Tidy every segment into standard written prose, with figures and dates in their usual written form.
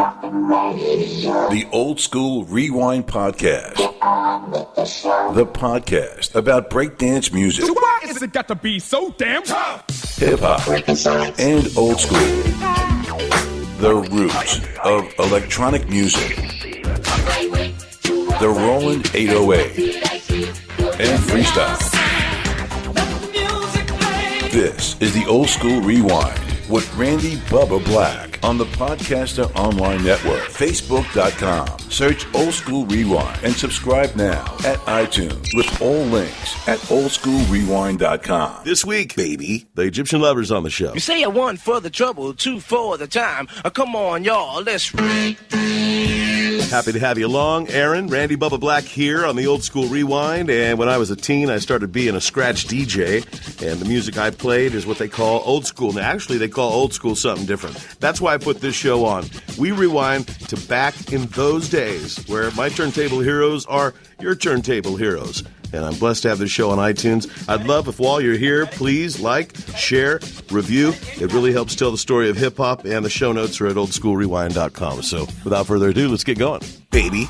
The Old School Rewind Podcast. The podcast about breakdance music. So why is it got to be so damn tough? Hip-hop and old school. The roots of electronic music. The Roland 808 and freestyle. This is the Old School Rewind with Randy Bubba Black on the Podcaster Online Network, Facebook.com. Search Old School Rewind and subscribe now at iTunes with all links at oldschoolrewind.com. This week, baby, the Egyptian Lovers on the show. You say 1 for the trouble, 2 for the time. Come on, y'all, let's... Happy to have you along. Aaron, Randy Bubba Black here on the Old School Rewind. And when I was a teen, I started being a scratch DJ. And the music I played is what they call old school. Now, actually, they call old school something different. That's why I put this show on. We rewind to back in those days where my turntable heroes are your turntable heroes. And I'm blessed to have this show on iTunes. I'd love if while you're here, please like, share, review. It really helps tell the story of hip-hop, and the show notes are at oldschoolrewind.com. So without further ado, let's get going, baby.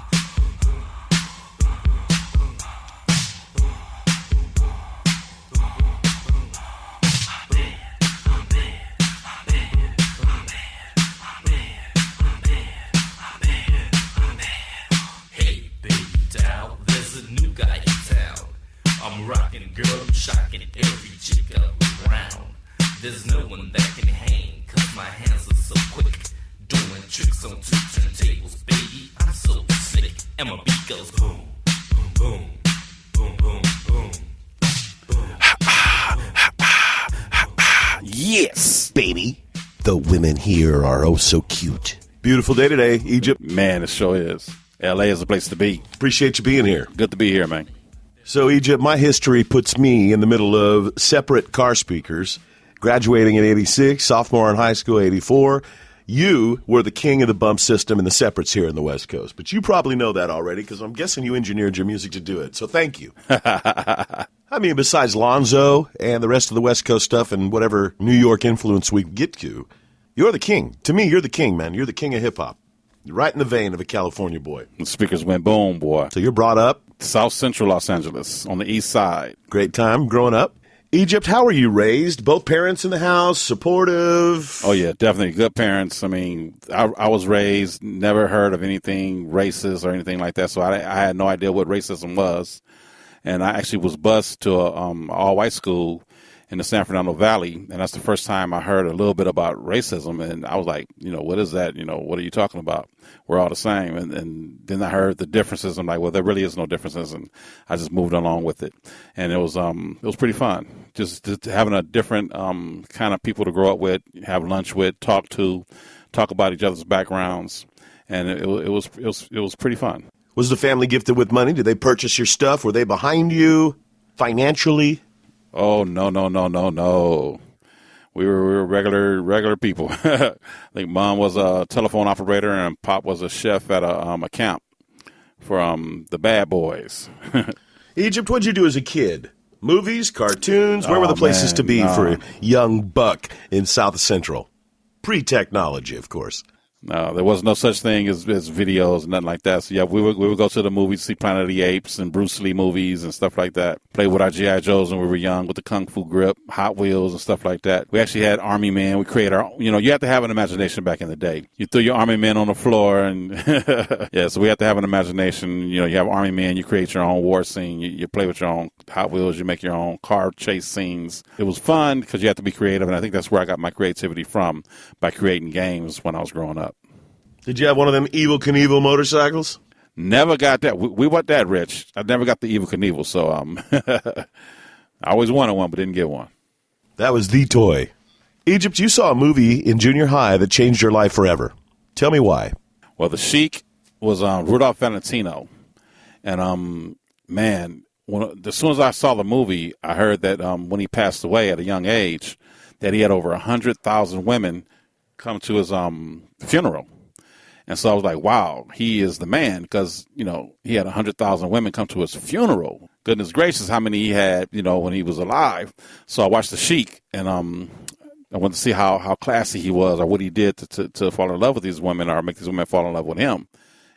There's no one that can hang, cause my hands are so quick. Doing tricks on 2 turntables, baby, I'm so sick. And my beat goes boom, boom, boom, boom, boom, boom. Yes, baby. The women here are oh so cute. Beautiful day today, Egypt. Man, it sure is. L.A. is a place to be. Appreciate you being here. Good to be here, man. So, Egypt, my history puts me in the middle of separate car speakers. Graduating in 86, sophomore in high school, 84. You were the king of the bump system and the separates here in the West Coast. But you probably know that already because I'm guessing you engineered your music to do it. So thank you. I mean, besides Lonzo and the rest of the West Coast stuff and whatever New York influence we get to, you're the king. To me, you're the king, man. You're the king of hip-hop. You're right in the vein of a California boy. The speakers went boom, boy. So you're brought up? South Central Los Angeles, on the east side. Great time growing up. Egypt, how were you raised? Both parents in the house, supportive? Oh, yeah, definitely good parents. I mean, I was raised, never heard of anything racist or anything like that, so I had no idea what racism was. And I actually was bused to an all-white school in the San Fernando Valley, and that's the first time I heard a little bit about racism, and I was like, what is that? What are you talking about? We're all the same. And then I heard the differences. I'm like, well, there really is no differences, and I just moved along with it. And it was pretty fun, just having a different kind of people to grow up with, have lunch with, talk about each other's backgrounds, and it was pretty fun. Was the family gifted with money? Did they purchase your stuff? Were they behind you financially? Oh, no. We were regular people. I think Mom was a telephone operator and Pop was a chef at a camp for the Bad Boys. Egypt, what'd you do as a kid? Movies, cartoons? Where were the places to be for a young buck in South Central? Pre-technology, of course. No, there was no such thing as videos and nothing like that. So, yeah, we would go to the movies, see Planet of the Apes and Bruce Lee movies and stuff like that. Play with our G.I. Joes when we were young with the Kung Fu grip, Hot Wheels and stuff like that. We actually had Army Men. We created our, you have to have an imagination back in the day. You threw your Army Men on the floor and, yeah, so we have to have an imagination. You have Army Men, you create your own war scene. You play with your own Hot Wheels, you make your own car chase scenes. It was fun because you have to be creative, and I think that's where I got my creativity from, by creating games when I was growing up. Did you have one of them Evel Knievel motorcycles? Never got that. We weren't that rich. I never got the Evel Knievel, so I always wanted one but didn't get one. That was the toy. Egypt, you saw a movie in junior high that changed your life forever. Tell me why. Well, the Sheik was Rudolph Valentino. And, man, as soon as I saw the movie, I heard that when he passed away at a young age, that he had over 100,000 women come to his funeral. And so I was like, wow, he is the man, because, he had 100,000 women come to his funeral. Goodness gracious, how many he had, when he was alive. So I watched The Sheik, and I wanted to see how classy he was, or what he did to fall in love with these women, or make these women fall in love with him.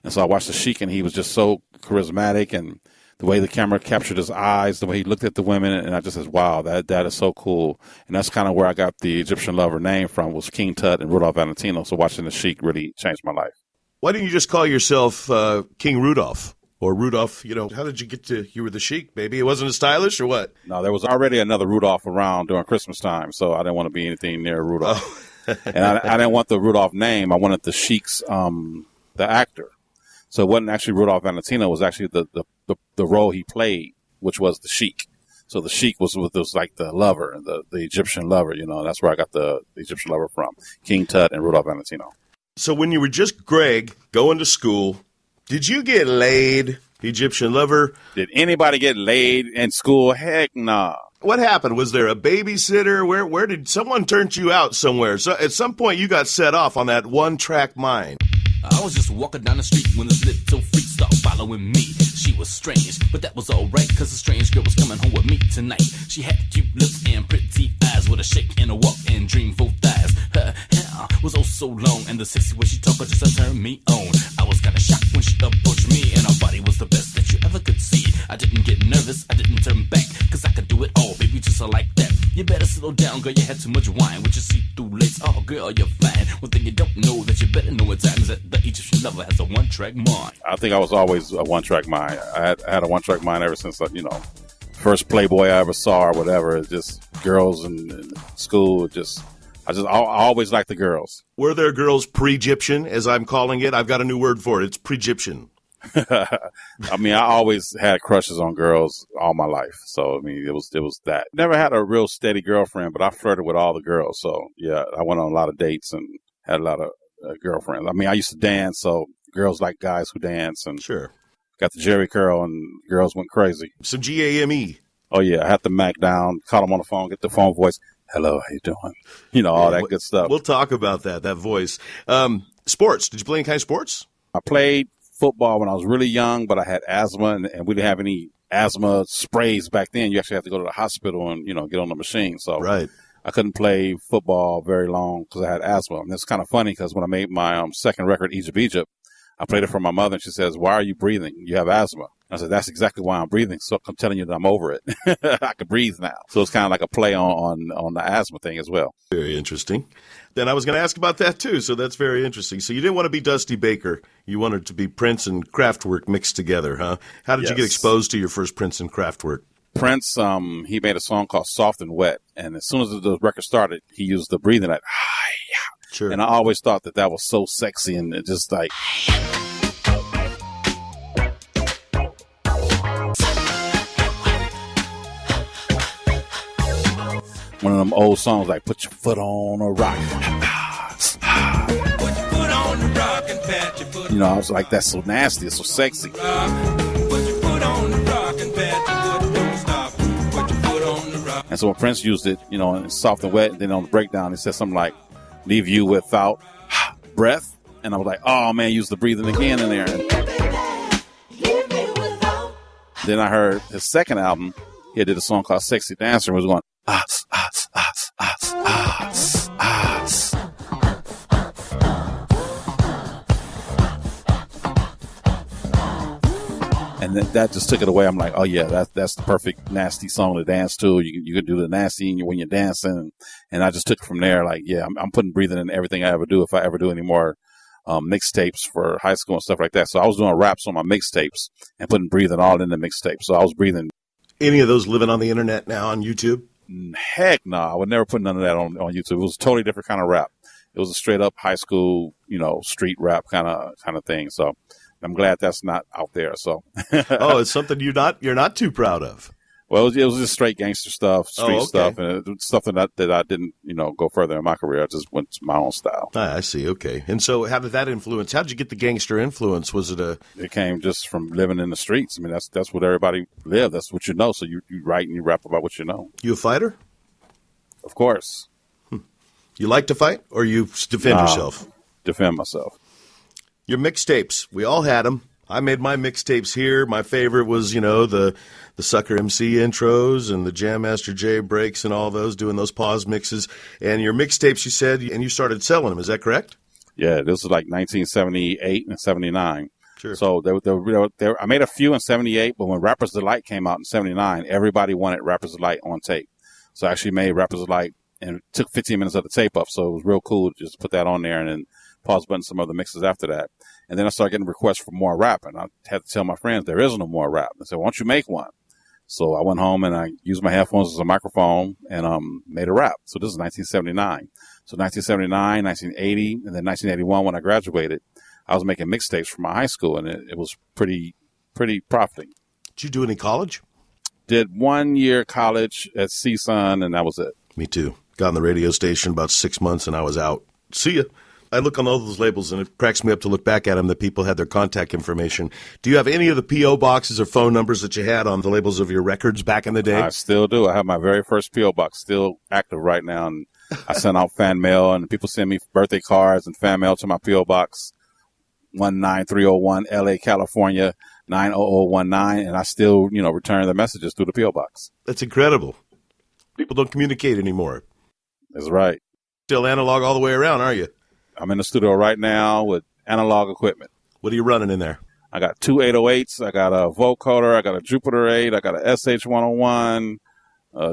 And so I watched The Sheik, and he was just so charismatic, and the way the camera captured his eyes, the way he looked at the women, and I just said, wow, that is so cool. And that's kind of where I got the Egyptian Lover name from, was King Tut and Rudolph Valentino. So watching The Sheik really changed my life. Why didn't you just call yourself King Rudolph? Or Rudolph, how did you get to, you were the Sheik, baby? It wasn't as stylish or what? No, there was already another Rudolph around during Christmas time, so I didn't want to be anything near Rudolph. Oh. And I didn't want the Rudolph name. I wanted the Sheik's, the actor. So it wasn't actually Rudolph Valentino. It was actually the role he played, which was the Sheik. So the Sheik was like the lover, the Egyptian lover, That's where I got the Egyptian Lover from, King Tut and Rudolph Valentino. So when you were just Greg going to school, did you get laid, Egyptian Lover? Did anybody get laid in school? Heck nah. What happened? Was there a babysitter? Where did someone turn you out somewhere? So at some point you got set off on that one-track mind. I was just walking down the street when this little freak started following me. She was strange, but that was alright, cause a strange girl was coming home with me tonight. She had cute lips and pretty eyes, with a shake and a walk and dreamful thighs. Her hair was oh so long, and the sexy way she talked just turned me on. I was kinda shocked when she approached me, and her body was the best that you ever could see. I didn't get nervous, I didn't turn back, cause I could do it all, baby, just like that. You better settle down, girl, you had too much wine with your see-through lace. Oh, girl, you're fine. One thing you don't know that you better know at times that the Egyptian Lover has a one-track mind. I think I was always a one-track mind. I had a one-track mind ever since, first Playboy I ever saw or whatever. It's just girls in school. I always liked the girls. Were there girls pre-Egyptian, as I'm calling it? I've got a new word for it. It's pre-Egyptian. I always had crushes on girls all my life. So, it was that. Never had a real steady girlfriend, but I flirted with all the girls. So, yeah, I went on a lot of dates and had a lot of girlfriends. I used to dance, so girls like guys who dance. And sure. Got the Jerry curl, and girls went crazy. Some GAME. Oh, yeah. I had the Mac down, call them on the phone, get the phone voice. Hello, how you doing? All that good stuff. We'll talk about that voice. Sports. Did you play any kind of sports? I played football when I was really young, but I had asthma, and we didn't have any asthma sprays back then. You actually have to go to the hospital and, get on the machine. So right. I couldn't play football very long because I had asthma. And it's kind of funny because when I made my second record, Egypt, I played it for my mother, and she says, why are you breathing? You have asthma. I said, that's exactly why I'm breathing. So I'm telling you that I'm over it. I can breathe now. So it's kind of like a play on the asthma thing as well. Very interesting. Then I was going to ask about that too. So that's very interesting. So you didn't want to be Dusty Baker. You wanted to be Prince and Kraftwerk mixed together, huh? How did you get exposed to your first Prince and Kraftwerk? Prince, he made a song called Soft and Wet. And as soon as the record started, he used the breathing like, sure. And I always thought that was so sexy and it just like... One of them old songs like "Put Your Foot on a Rock." Put your foot on the rock and pat your foot. I was like, that's so nasty, it's so sexy. Put your foot on the rock and pat your foot. Don't stop. Put your foot on the rock. And so when Prince used it, in Soft and Wet, and then on the breakdown, he said something like, "Leave you without breath," and I was like, oh man, use the breathing again in there. Then I heard his second album. He did a song called "Sexy Dancer," and was going. And that just took it away. I'm like, oh yeah, that's the perfect nasty song to dance to. You could do the nasty when you're dancing, and I just took it from there. Like, yeah, I'm putting breathing in everything I ever do. If I ever do any more mixtapes for high school and stuff like that, so I was doing raps on my mixtapes and putting breathing all in the mixtape. So I was breathing. Any of those living on the internet now on YouTube? Heck no, I would never put none of that on YouTube. It was a totally different kind of rap. It was a straight up high school, street rap kind of thing. So I'm glad that's not out there. So it's something you're not too proud of. Well, it was just straight gangster stuff, street stuff, and it was something that I didn't, go further in my career. I just went to my own style. I see. Okay. And so how did that influence? How did you get the gangster influence? Was it It came just from living in the streets. That's what everybody lived. That's what you know. So you write and you rap about what you know. You a fighter? Of course. You like to fight, or you defend yourself? Defend myself. Your mixtapes, we all had them. I made my mixtapes here. My favorite was, the Sucker MC intros and the Jam Master Jay breaks and all those, doing those pause mixes. And your mixtapes, you said, and you started selling them. Is that correct? Yeah, this was like 1978 and 79. Sure. So I made a few in 78, but when Rapper's Delight came out in 79, everybody wanted Rapper's Delight on tape. So I actually made Rapper's Delight and took 15 minutes of the tape up. So it was real cool to just put that on there and then pause button some other mixes after that. And then I started getting requests for more rap. And I had to tell my friends, there is no more rap. They said, why don't you make one? So I went home and I used my headphones as a microphone and made a rap. So this is 1979. So 1979, 1980, and then 1981 when I graduated, I was making mixtapes for my high school, and it was pretty profiting. Did you do any college? Did 1 year college at CSUN, and that was it. Me too. Got on the radio station about 6 months, and I was out. See ya. I look on all those labels, and it cracks me up to look back at them that people had their contact information. Do you have any of the P.O. boxes or phone numbers that you had on the labels of your records back in the day? I still do. I have my very first P.O. box still active right now, and I send out fan mail, and people send me birthday cards and fan mail to my P.O. box, 19301 L.A., California, 90019, and I still, return the messages through the P.O. box. That's incredible. People don't communicate anymore. That's right. Still analog all the way around, are you? I'm in the studio right now with analog equipment. What are you running in there? I got two 808s. I got a vocoder. I got a Jupiter 8. I got a SH101,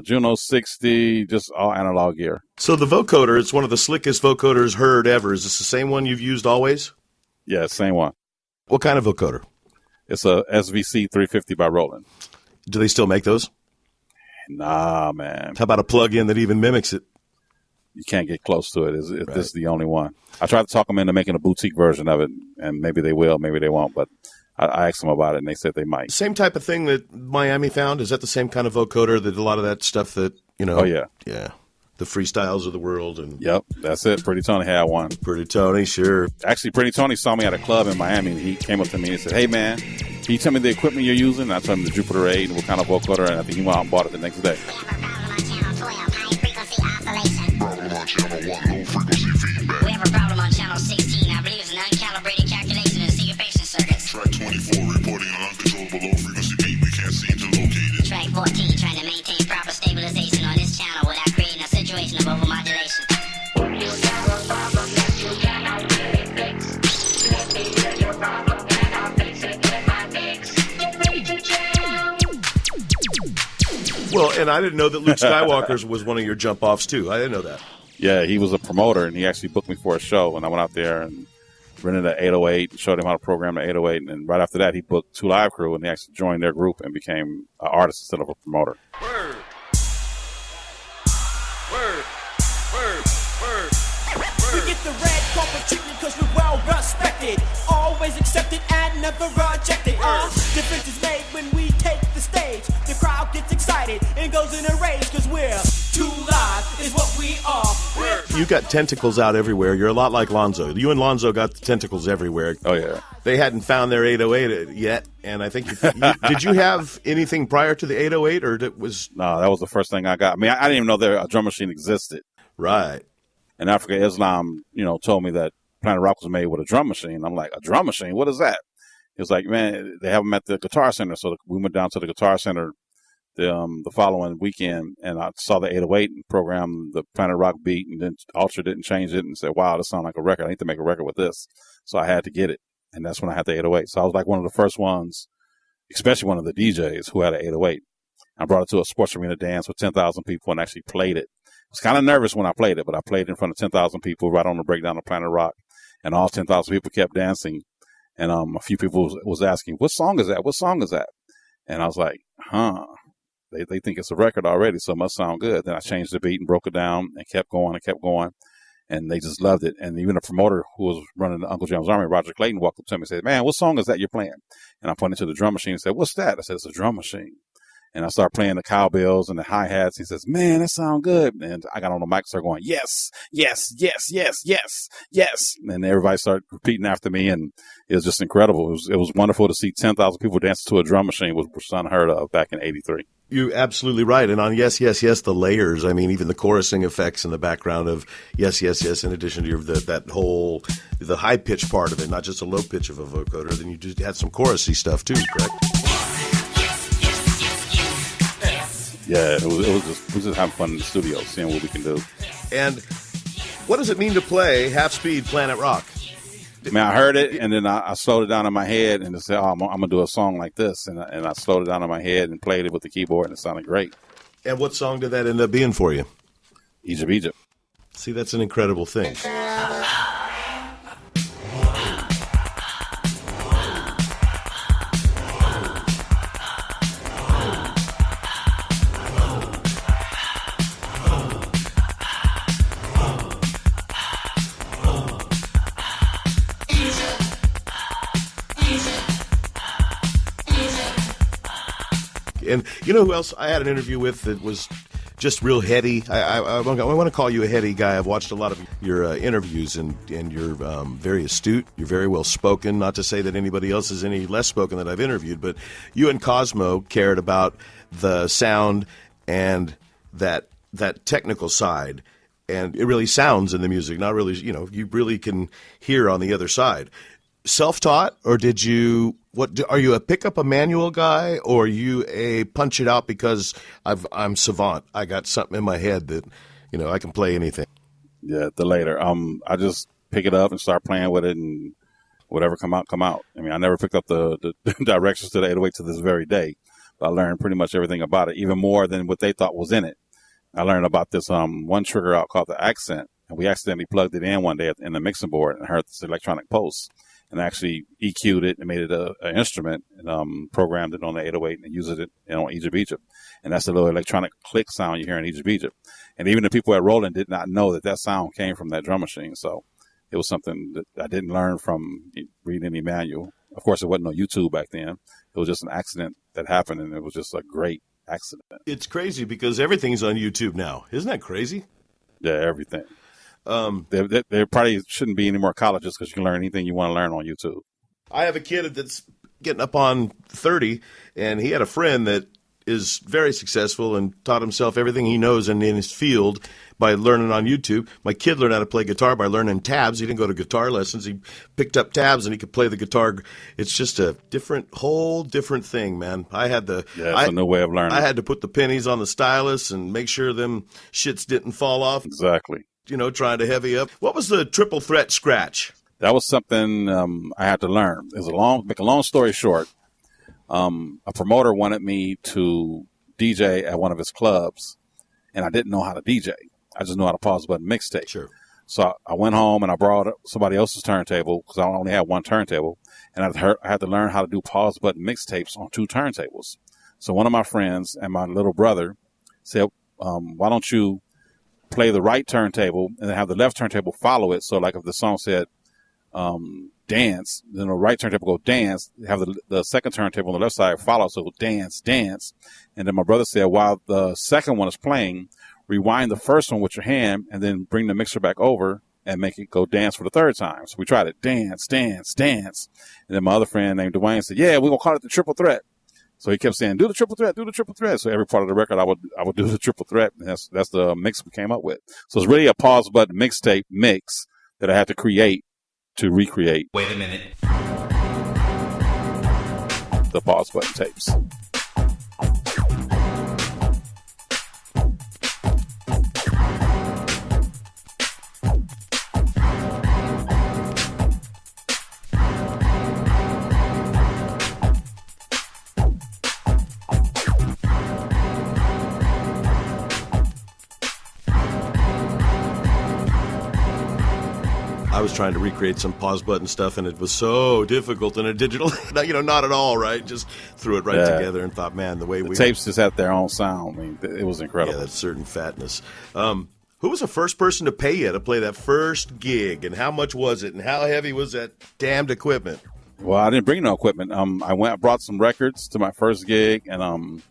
Juno 60, just all analog gear. So the vocoder, it's one of the slickest vocoders heard ever. Is this the same one you've used always? Yeah, same one. What kind of vocoder? It's a SVC 350 by Roland. Do they still make those? Nah, man. How about a plug-in that even mimics it? You can't get close to it. This is the only one. I tried to talk them into making a boutique version of it, and maybe they will, maybe they won't, but I asked them about it, and they said they might. Same type of thing that Miami found? Is that the same kind of vocoder that a lot of that stuff that, Oh, yeah. Yeah. The freestyles of the world. And Yep, that's it. Pretty Tony had one. Pretty Tony, sure. Actually, Pretty Tony saw me at a club in Miami, and he came up to me and said, hey, man, can you tell me the equipment you're using? And I told him the Jupiter 8 and what kind of vocoder, and I think he went out and bought it the next day. We have a problem on channel 16. I believe it's an uncalibrated calculation and syncopation circuits. Track 24 reporting an uncontrollable low frequency beat. We can't seem to locate it. Track 14 trying to maintain proper stabilization on this channel without creating a situation of overmodulation. Well, and I didn't know that Luke Skywalker's was one of your jump-offs, too. I didn't know that. Yeah, he was a promoter, and he actually booked me for a show, and I went out there and rented an 808, showed him how to program the 808, and then right after that, he booked Two Live Crew, and he actually joined their group and became an artist instead of a promoter. Word. Word. Word. Word. We get the red carpet treatment because we're well respected, always accepted and never rejected. Difference is made when we take the stage. The crowd gets excited and goes in a rage because we're too live is what we are. You got tentacles out everywhere. You're a lot like Lonzo. You and Lonzo got the tentacles everywhere. Oh, yeah. They hadn't found their 808 yet, and I think did you have anything prior to the 808, or it was? No, that was the first thing I got. I mean, I didn't even know a drum machine existed. Right. And Africa Islam, told me that Planet Rock was made with a drum machine. I'm like, a drum machine? What is that? He was like, man, they have them at the Guitar Center. So we went down to the Guitar Center the following weekend, and I saw the 808 and programmed the Planet Rock beat, and then altered it and changed it and said, wow, this sounds like a record. I need to make a record with this. So I had to get it, and that's when I had the 808. So I was like one of the first ones, especially one of the DJs who had an 808. I brought it to a sports arena dance with 10,000 people and actually played it. I was kind of nervous when I played it, but I played it in front of 10,000 people right on the breakdown of Planet Rock, and all 10,000 people kept dancing. And a few people was asking, what song is that? What song is that? And I was like, They think it's a record already, so it must sound good. Then I changed the beat and broke it down and kept going. And they just loved it. And even the promoter who was running the Uncle Jam's Army, Roger Clayton, walked up to me and said, man, what song is that you're playing? And I pointed to the drum machine and said, what's that? I said, it's a drum machine. And I start playing the cowbells and the hi-hats. He says, man, that sounds good. And I got on the mic and started going, yes, yes, yes, yes, yes, yes. And everybody started repeating after me. And it was just incredible. It was wonderful to see 10,000 people dancing to a drum machine, which was unheard of back in 83. You're absolutely right. And on Yes, Yes, Yes, the layers, I mean, even the chorusing effects in the background of Yes, Yes, Yes, in addition to the high pitch part of it, not just a low pitch of a vocoder, then you just had some chorusy stuff too, correct? Yeah, we was just having fun in the studio, seeing what we can do. And what does it mean to play half speed Planet Rock? I mean, I heard it, and then I slowed it down in my head, and said, I'm going to do a song like this. And I slowed it down in my head and played it with the keyboard, and it sounded great. And what song did that end up being for you? Egypt, Egypt. See, that's an incredible thing. And you know who else I had an interview with that was just real heady? I want to call you a heady guy. I've watched a lot of your interviews, and you're very astute. You're very well spoken. Not to say that anybody else is any less spoken that I've interviewed, but you and Cosmo cared about the sound and that technical side. And it really sounds in the music, not really, you really can hear on the other side. Self-taught, or are you a pick up a manual guy, or are you a punch it out because I'm savant? I got something in my head that, I can play anything. Yeah, the later. I just pick it up and start playing with it, and whatever come out. I mean, I never picked up the directions to the 808 to this very day, but I learned pretty much everything about it, even more than what they thought was in it. I learned about this one trigger out called the accent, and we accidentally plugged it in one day in the mixing board and heard this electronic pulse. And actually EQ'd it and made it an instrument, and programmed it on the 808 and used it on Egypt, Egypt. And that's the little electronic click sound you hear in Egypt, Egypt. And even the people at Roland did not know that sound came from that drum machine. So it was something that I didn't learn from reading any manual. Of course, it wasn't no YouTube back then. It was just an accident that happened, and it was just a great accident. It's crazy because everything's on YouTube now. Isn't that crazy? Yeah, everything. There probably shouldn't be any more colleges because you can learn anything you want to learn on YouTube. I have a kid that's getting up on 30, and he had a friend that is very successful and taught himself everything he knows in his field by learning on YouTube. My kid learned how to play guitar by learning tabs. He didn't go to guitar lessons. He picked up tabs, and he could play the guitar. It's just a whole different thing, man. It's a new way of learning. I had to put the pennies on the stylus and make sure them shits didn't fall off. Exactly. Trying to heavy up. What was the triple threat scratch? That was something I had to learn. Make a long story short. A promoter wanted me to DJ at one of his clubs, and I didn't know how to DJ. I just knew how to pause button mixtape. Sure. So I went home and I borrowed somebody else's turntable because I only had one turntable, and I had to learn how to do pause button mixtapes on two turntables. So one of my friends and my little brother said, why don't you play the right turntable and then have the left turntable follow it. So like if the song said dance, then the right turntable go dance, have the second turntable on the left side follow, so go dance, dance. And then my brother said, while the second one is playing, rewind the first one with your hand and then bring the mixer back over and make it go dance for the third time. So we tried it, dance, dance, dance. And then my other friend named Dwayne said, yeah, we're going to call it the triple threat. So he kept saying, do the triple threat, do the triple threat. So every part of the record, I would do the triple threat. And that's the mix we came up with. So it's really a pause button mixtape mix that I had to create to recreate. Wait a minute. The pause button tapes. I was trying to recreate some pause button stuff, and it was so difficult in a digital. Not at all, right? Just threw it right together and thought, man, the tapes just had their own sound. I mean, it was incredible. Yeah, that certain fatness. Who was the first person to pay you to play that first gig, and how much was it, and how heavy was that damned equipment? Well, I didn't bring no equipment. I brought some records to my first gig, and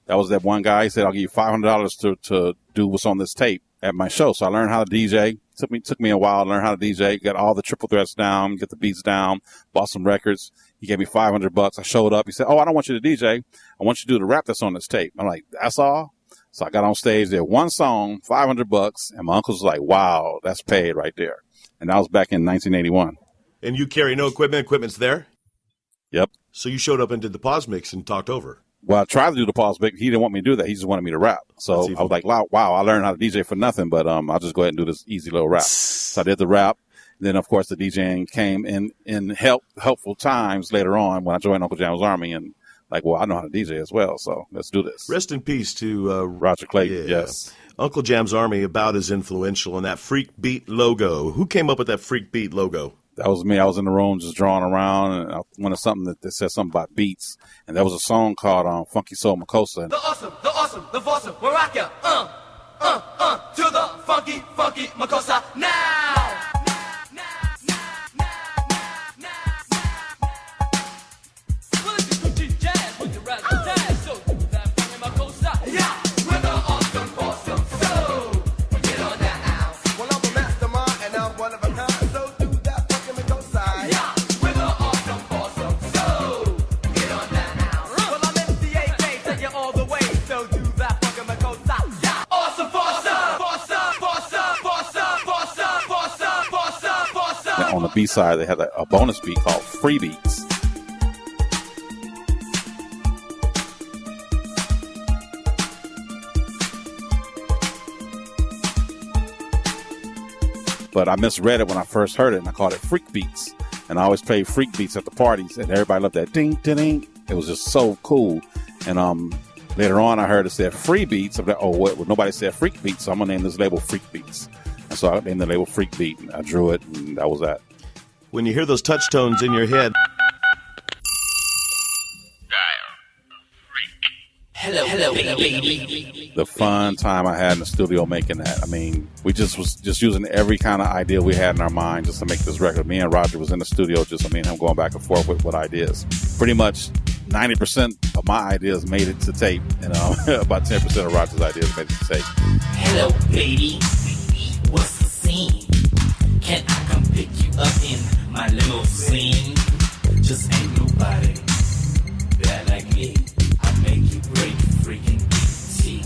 That was that one guy. He said, I'll give you $500 to do what's on this tape at my show. So I learned how to DJ. Took me a while to learn how to DJ. Got all the triple threats down, get the beats down, bought some records. He gave me $500. I showed up. He said, I don't want you to DJ. I want you to do the rap that's on this tape. I'm like, that's all? So I got on stage there, one song, $500. And my uncle was like, wow, that's paid right there. And that was back in 1981. And you carry no equipment? Equipment's there? Yep. So you showed up and did the pause mix and talked over? Well, I tried to do the pause mix. He didn't want me to do that. He just wanted me to rap. So I was like, wow, I learned how to DJ for nothing, but I'll just go ahead and do this easy little rap. So I did the rap. Then, of course, the DJing came in helpful times later on when I joined Uncle Jam's Army, and like, well, I know how to DJ as well, so let's do this. Rest in peace to Roger Clayton, yes. Uncle Jam's Army, about as influential in that Freak Beat logo. Who came up with that Freak Beat logo? That was me. I was in the room just drawing around, and I wanted something that said something about beats. And there was a song called Funky Soul Makossa. The awesome, the awesome, we'll rock ya. To the funky Makossa now. Well, if you do jazz with the rap jazz, so do that funky Makossa. Yeah, with the awesome soul. Get on down. Well, I'm a mastermind and I'm one of a kind, so do that funky Makossa. Yeah, with the awesome soul. Get on down. Well, I'm MCAK, take you all the way, so do that funky Makossa. Yeah, awesome. On the B side, they had a bonus beat called Free Beats. But I misread it when I first heard it, and I called it Freak Beats. And I always played Freak Beats at the parties, and everybody loved that ding, ding, ding. It was just so cool. And later on, I heard it said Free Beats. I'm like, well, nobody said Freak Beats, so I'm going to name this label Freak Beats. And so I named the label Freak Beat, and I drew it, and that was that. When you hear those touch tones in your head. Hello, baby. The fun time I had in the studio making that. I mean, we was using every kind of idea we had in our mind just to make this record. Me and Roger was in the studio, just me and him going back and forth with ideas. Pretty much 90% of my ideas made it to tape, and about 10% of Roger's ideas made it to tape. Hello, baby. What's the scene? Can I come pick you up in my limousine? Just ain't nobody that like me. I make you great freaking tea.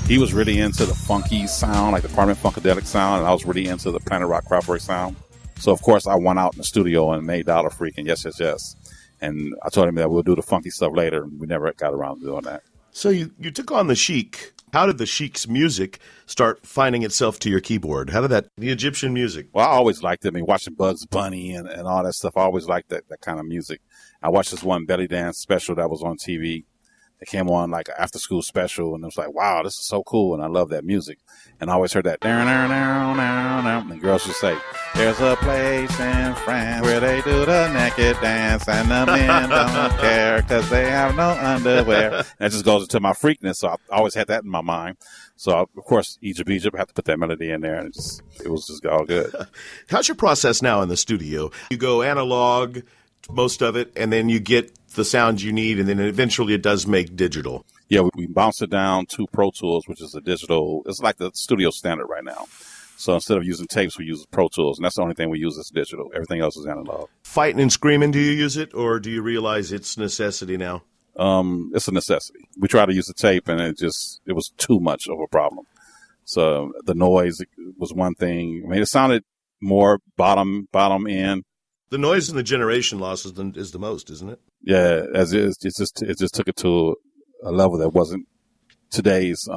He was really into the funky sound, like the Parliament Funkadelic sound, and I was really into the Planet Rock Kraftwerk sound. So, of course, I went out in the studio and made Dollar Freak and Yes, Yes, Yes. And I told him that we'll do the funky stuff later, and we never got around to doing that. So you took on the Chic. How did the Chic's music start finding itself to your keyboard? How did the Egyptian music? Well, I always liked it. I mean, watching Bugs Bunny and all that stuff, I always liked that kind of music. I watched this one belly dance special that was on TV. It came on like an after school special, and it was like, wow, this is so cool, and I love that music. And I always heard that, and the girls would say, there's a place in France where they do the naked dance, and the men don't care because they have no underwear. And that just goes into my freakness, so I always had that in my mind. So, of course, Egypt, I had to put that melody in there, and it was just all good. How's your process now in the studio? You go analog, most of it, and then you get the sounds you need, and then eventually it does make digital. Yeah, we bounce it down to Pro Tools, which is a digital. It's like the studio standard right now. So instead of using tapes, we use Pro Tools, and that's the only thing we use is digital. Everything else is analog. Fighting and screaming, do you use it, or do you realize it's necessity now? It's a necessity. We tried to use the tape, and it was too much of a problem. So the noise was one thing. I mean, it sounded more bottom end. The noise and the generation loss is the most, isn't it? Yeah, as it is. It just took it to a level that wasn't today's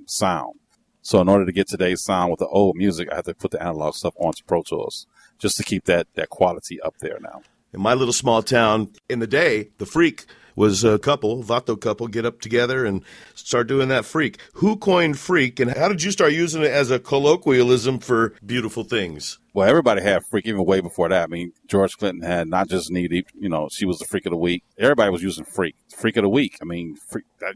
sound. So in order to get today's sound with the old music, I had to put the analog stuff onto Pro Tools just to keep that quality up there now. In my little small town, in the day, the Freak was a couple, Vato couple, get up together and start doing that Freak. Who coined Freak, and how did you start using it as a colloquialism for beautiful things? Well, everybody had Freak even way before that. I mean, George Clinton had not just Needy, she was the Freak of the Week. Everybody was using Freak. Freak of the Week. I mean,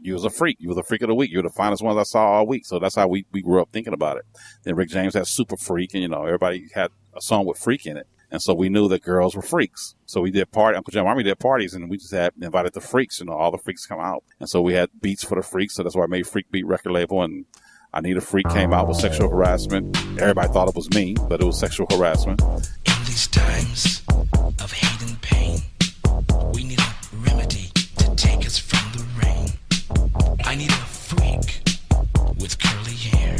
you was a freak. You were the Freak of the Week. You were the finest ones I saw all week. So that's how we grew up thinking about it. Then Rick James had Super Freak, and, everybody had a song with Freak in it. And so we knew that girls were freaks. So we did Uncle Jam Army did parties, and we just had invited the freaks, all the freaks come out. And so we had beats for the freaks. So that's why I made Freak Beat record label. And I Need a Freak came out with sexual harassment. Everybody thought it was me, but it was sexual harassment. In these times of hate and pain, we need a remedy to take us from the rain. I need a freak with curly hair.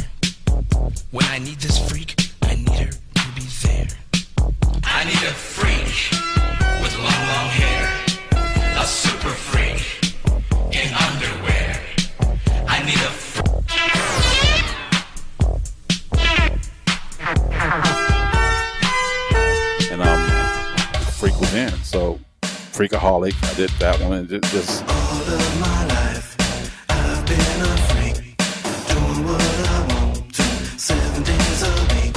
When I need this freak, I need her to be there. I need a freak with long, long hair. A super freak in underwear. I need a And Freak was in, so Freak-A-Holic, I did that one, and just all of my life I've been a freak, doing what I want to, 7 days a week.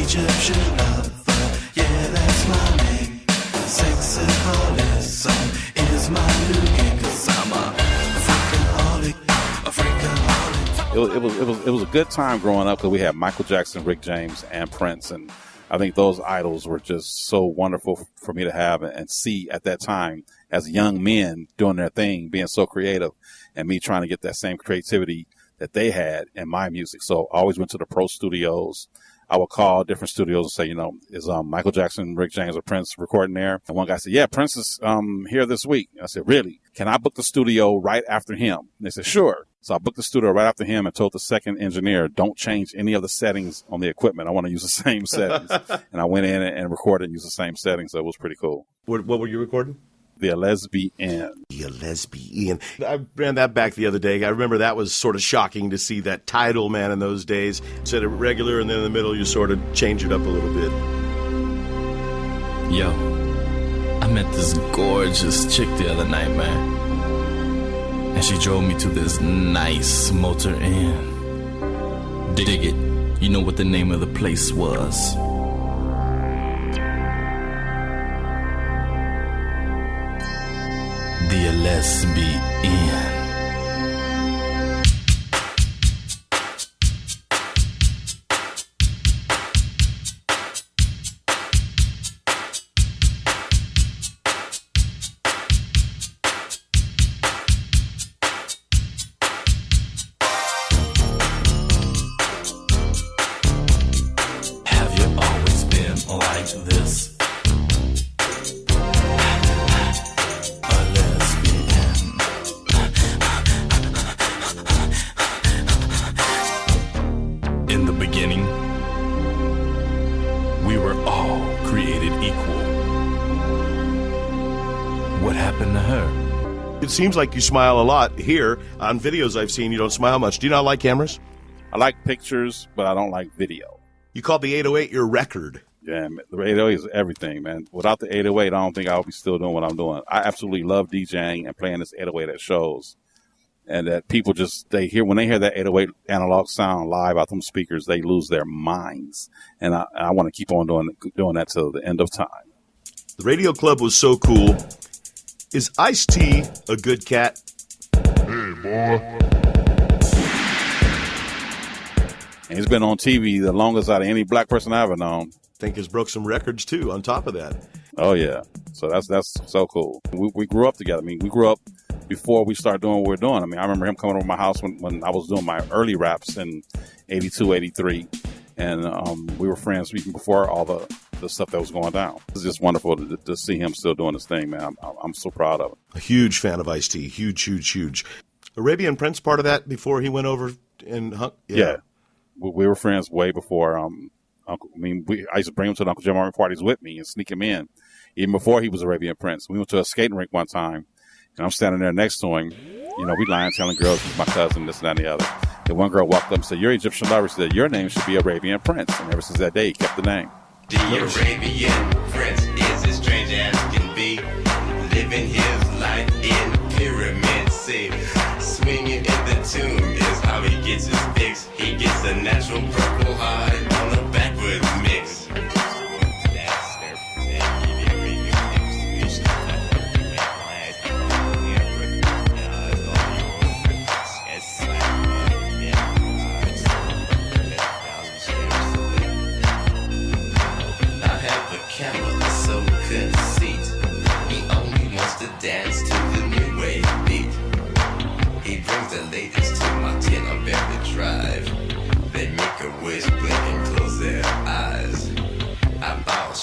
Egyptian lover, yeah, that's my name. Sexaholism is my new game, 'cause I'm a freak-a-holic, a freak-a-holic. It was a good time growing up, because we had Michael Jackson, Rick James, and Prince, and I think those idols were just so wonderful for me to have and see at that time as young men doing their thing, being so creative, and me trying to get that same creativity that they had in my music. So I always went to the pro studios. I would call different studios and say, is Michael Jackson, Rick James, or Prince recording there? And one guy said, yeah, Prince is here this week. I said, really? Can I book the studio right after him? And they said, sure. So I booked the studio right after him and told the second engineer, don't change any of the settings on the equipment. I want to use the same settings. And I went in and recorded and used the same settings. So it was pretty cool. What were you recording? The Lesbian. The Lesbian. I ran that back the other day. I remember that was sort of shocking to see that title, man, in those days. Instead of regular, and then in the middle, you sort of change it up a little bit. Yo, I met this gorgeous chick the other night, man. And she drove me to this nice motor inn. Dig it. You know what the name of the place was? The Lesbian. Have you always been like this? In the beginning, we were all created equal. What happened to her? It seems like you smile a lot here. On videos I've seen, you don't smile much. Do you not like cameras? I like pictures, but I don't like video. You called the 808 your record. Yeah, the 808 is everything, man. Without the 808, I don't think I would be still doing what I'm doing. I absolutely love DJing and playing this 808 at shows. And that people when they hear that 808 analog sound live out them speakers, they lose their minds. And I want to keep on doing that till the end of time. The radio club was so cool. Is Ice-T a good cat? Hey, boy. And he's been on TV the longest out of any black person I ever known. I think has broke some records, too, on top of that. Oh, yeah. So that's so cool. We grew up together. I mean, we grew up before we started doing what we're doing. I mean, I remember him coming over to my house when I was doing my early raps in 82, 83. And we were friends even before all the stuff that was going down. It's just wonderful to see him still doing his thing, man. I'm so proud of him. A huge fan of Ice-T. Huge, huge, huge. Arabian Prince part of that before he went over and hung? Yeah. We were friends way before. I used to bring him to the Uncle Jim Army parties with me and sneak him in, even before he was Arabian Prince. We went to a skating rink one time, and I'm standing there next to him. We lying, telling girls he's my cousin, this and that and the other. And one girl walked up and said, "You're Egyptian lover." She said, "Your name should be Arabian Prince." And ever since that day, he kept the name. The Arabian Prince is as strange as can be, living his life in a pyramid city. Swinging in the tomb is how he gets his fix. He gets a natural purple hide on the backwoods mix.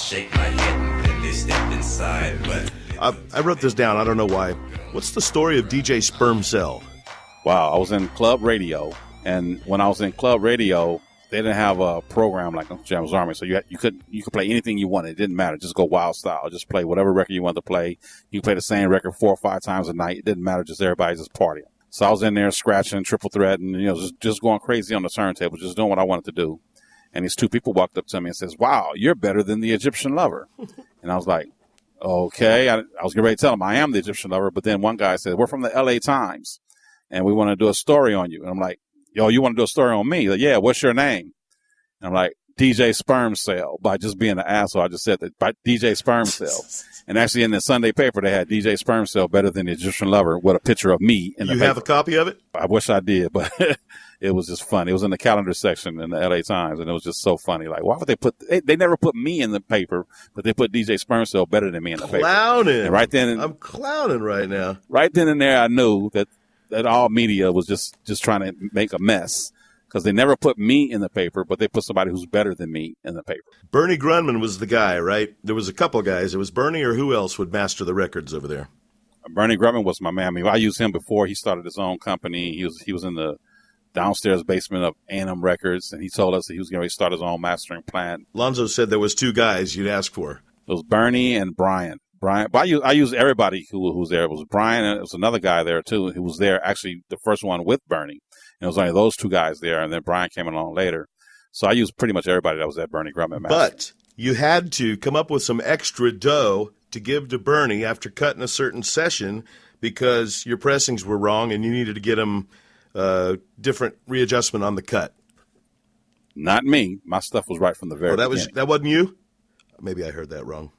shake my head and then they step inside. But I wrote this down. I don't know why. What's the story of DJ Sperm Cell? Wow, I was in club radio, and when I was in club radio, they didn't have a program like Uncle Jam's Army, so you could play anything you wanted. It didn't matter. Just go wild style. Just play whatever record you wanted to play. You could play the same record 4 or 5 times a night. It didn't matter. Just everybody just partying. So I was in there scratching, triple threat, and just going crazy on the turntable, just doing what I wanted to do. And these 2 people walked up to me and says, "Wow, you're better than the Egyptian Lover." And I was like, okay. I was getting ready to tell them I am the Egyptian Lover, but then one guy said, "We're from the LA Times, and we want to do a story on you." And I'm like, "Yo, you want to do a story on me?" Like, "Yeah, what's your name?" And I'm like, "DJ Sperm Cell." By just being an asshole, I just said that by DJ Sperm Cell. And actually in the Sunday paper, they had DJ Sperm Cell better than the Egyptian Lover with a picture of me in the paper. You have a copy of it? I wish I did, but it was just fun. It was in the calendar section in the LA Times, and it was just so funny. Like, why would they never put me in the paper, but they put DJ Sperm Cell better than me in the paper. Clowning. And right then, I'm clowning right now. Right then and there, I knew that all media was just trying to make a mess. Because they never put me in the paper, but they put somebody who's better than me in the paper. Bernie Grunman was the guy, right? There was a couple guys. It was Bernie, or who else would master the records over there? Bernie Grunman was my man. I mean, I used him before he started his own company. He was in the downstairs basement of A&M Records, and he told us that he was going to start his own mastering plant. Lonzo said there was 2 guys you'd ask for. It was Bernie and Brian. But I used everybody who was there. It was Brian, and it was another guy there, too, who was there, actually, the first one with Bernie. And it was only those 2 guys there, and then Brian came along later. So I used pretty much everybody that was at Bernie Grumman Mastering. But you had to come up with some extra dough to give to Bernie after cutting a certain session because your pressings were wrong and you needed to get him different readjustment on the cut. Not me. My stuff was right from the very beginning. That wasn't you? Maybe I heard that wrong.